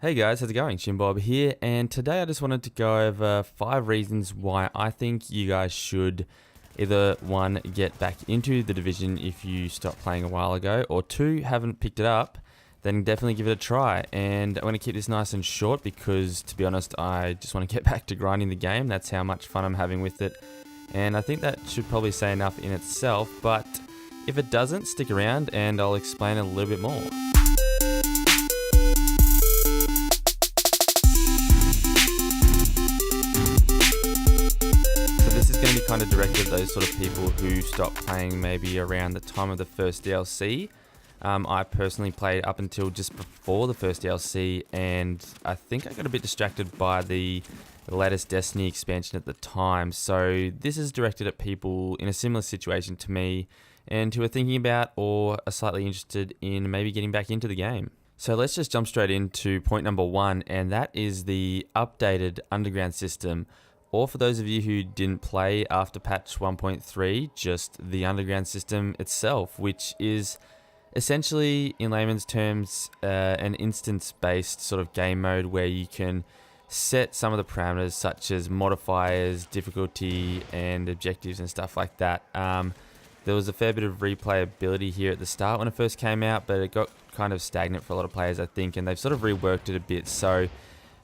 Hey guys, how's it going? Shimbob here, and today I just wanted to go over 5 reasons why I think you guys should either 1, get back into the division if you stopped playing a while ago, or 2, haven't picked it up, then definitely give it a try. And I'm going to keep this nice and short because, to be honest, I just want to get back to grinding the game. That's how much fun I'm having with it, and I think that should probably say enough in itself, but if it doesn't, stick around and I'll explain a little bit more. Going to be kind of directed at those sort of people who stopped playing maybe around the time of the first DLC. I personally played up until just before the first DLC, and I think I got a bit distracted by the latest Destiny expansion at the time. So this is directed at people in a similar situation to me and who are thinking about or are slightly interested in maybe getting back into the game. So let's just jump straight into point number 1, and that is the updated underground system. Or for those of you who didn't play after patch 1.3, just the underground system itself, which is essentially, in layman's terms, an instance-based sort of game mode where you can set some of the parameters such as modifiers, difficulty, and objectives and stuff like that. There was a fair bit of replayability here at the start when it first came out, but it got kind of stagnant for a lot of players, I think, and they've sort of reworked it a bit. So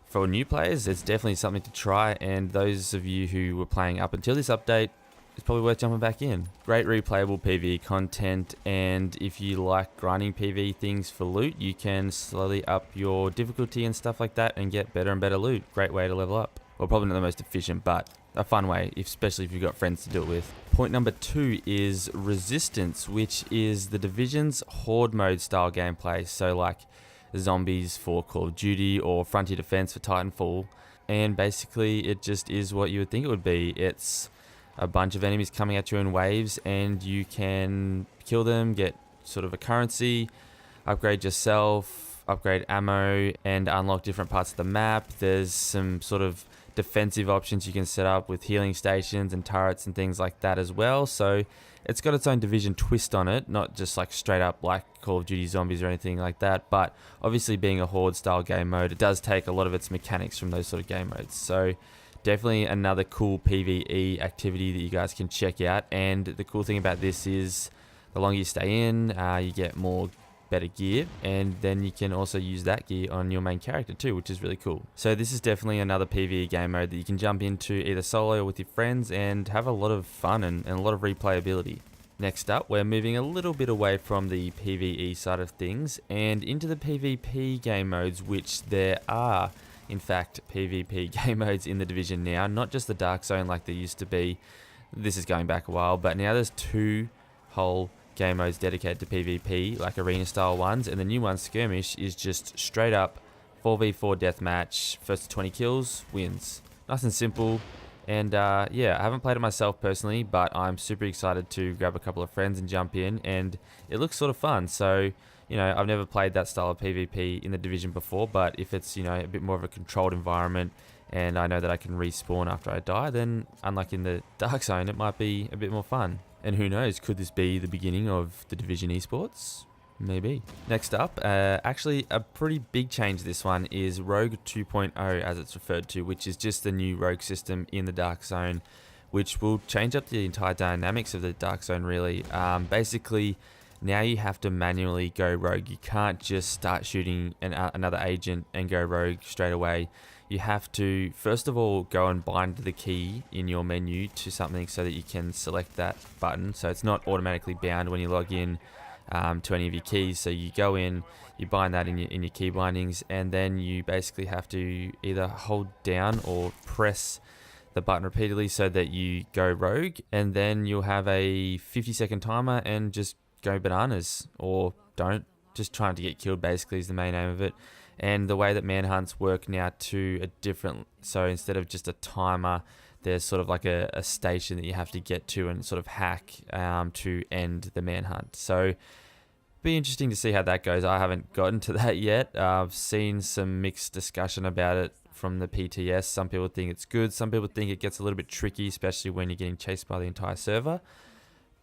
for new players, it's definitely something to try, and those of you who were playing up until this update, it's probably worth jumping back in. Great replayable PvE content, and if you like grinding PvE things for loot, you can slowly up your difficulty and stuff like that and get better and better loot. Great way to level up. Well, probably not the most efficient, but a fun way, especially if you've got friends to do it with. Point number 2 is Resistance, which is the Division's Horde mode style gameplay. So like zombies for Call of Duty or Frontier Defense for Titanfall, and basically it just is what you would think it would be. It's a bunch of enemies coming at you in waves, and you can kill them, get sort of a currency, upgrade yourself, upgrade ammo, and unlock different parts of the map. There's some sort of defensive options you can set up with healing stations and turrets and things like that as well. So it's got its own Division twist on it, not just like straight up like Call of Duty Zombies or anything like that, but obviously being a Horde style game mode, it does take a lot of its mechanics from those sort of game modes. So definitely another cool PvE activity that you guys can check out. And the cool thing about this is the longer you stay in, you get more better gear, and then you can also use that gear on your main character too, which is really cool. So this is definitely another PvE game mode that you can jump into either solo or with your friends and have a lot of fun and a lot of replayability. Next up, we're moving a little bit away from the PvE side of things and into the PvP game modes, which there are in fact PvP game modes in the Division now, not just the Dark Zone like there used to be. This is going back a while, but now there's 2 whole game modes dedicated to PvP, like arena style ones, and the new one, Skirmish, is just straight up 4v4 deathmatch. First to 20 kills wins. Nice and simple. And yeah, I haven't played it myself personally, but I'm super excited to grab a couple of friends and jump in, and it looks sort of fun. So, you know, I've never played that style of PvP in the Division before, but if it's, you know, a bit more of a controlled environment and I know that I can respawn after I die, then unlike in the Dark Zone, it might be a bit more fun. And who knows, could this be the beginning of the Division esports? Maybe. Next up, actually a pretty big change this one is Rogue 2.0 as it's referred to, which is just the new Rogue system in the Dark Zone, which will change up the entire dynamics of the Dark Zone really. Basically, now you have to manually go rogue. You can't just start shooting another agent and go rogue straight away. You have to, first of all, go and bind the key in your menu to something so that you can select that button. So it's not automatically bound when you log in to any of your keys. So you go in, you bind that in your key bindings, and then you basically have to either hold down or press the button repeatedly so that you go rogue, and then you'll have a 50-second timer and just go bananas, or don't. Just trying to get killed basically is the main aim of it. And the way that manhunts work now to a different, so instead of just a timer, there's sort of like a station that you have to get to and sort of hack to end the manhunt. So be interesting to see how that goes. I haven't gotten to that yet. I've seen some mixed discussion about it from the PTS. Some people think it's good. Some people think it gets a little bit tricky, especially when you're getting chased by the entire server.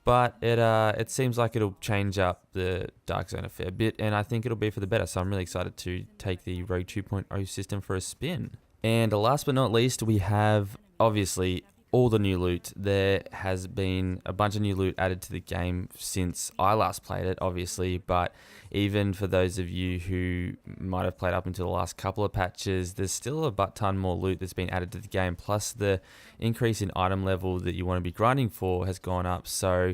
But it seems like it'll change up the Dark Zone a fair bit, and I think it'll be for the better. So I'm really excited to take the Rogue 2.0 system for a spin. And last but not least, we have obviously all the new loot. There has been a bunch of new loot added to the game since I last played it, obviously, but even for those of you who might have played up until the last couple of patches, there's still a butt ton more loot that's been added to the game, plus the increase in item level that you want to be grinding for has gone up, so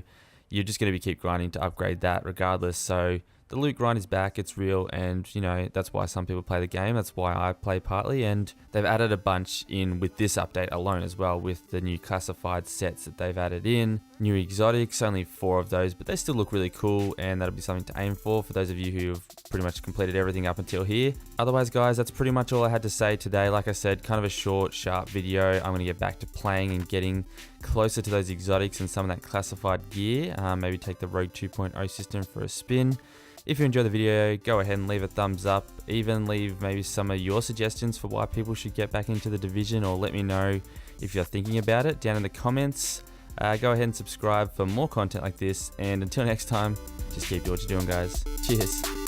you're just going to keep grinding to upgrade that regardless. So the loot grind is back, it's real, and you know, that's why some people play the game, that's why I play partly, and they've added a bunch in with this update alone as well, with the new classified sets that they've added in, new exotics, only 4 of those, but they still look really cool, and that'll be something to aim for those of you who have pretty much completed everything up until here. Otherwise guys, that's pretty much all I had to say today. Like I said, kind of a short, sharp video. I'm going to get back to playing and getting closer to those exotics and some of that classified gear, maybe take the Rogue 2.0 system for a spin. If you enjoyed the video, go ahead and leave a thumbs up, even leave maybe some of your suggestions for why people should get back into the division, or let me know if you're thinking about it down in the comments. Go ahead and subscribe for more content like this, and until next time, just keep doing what you're doing guys. Cheers.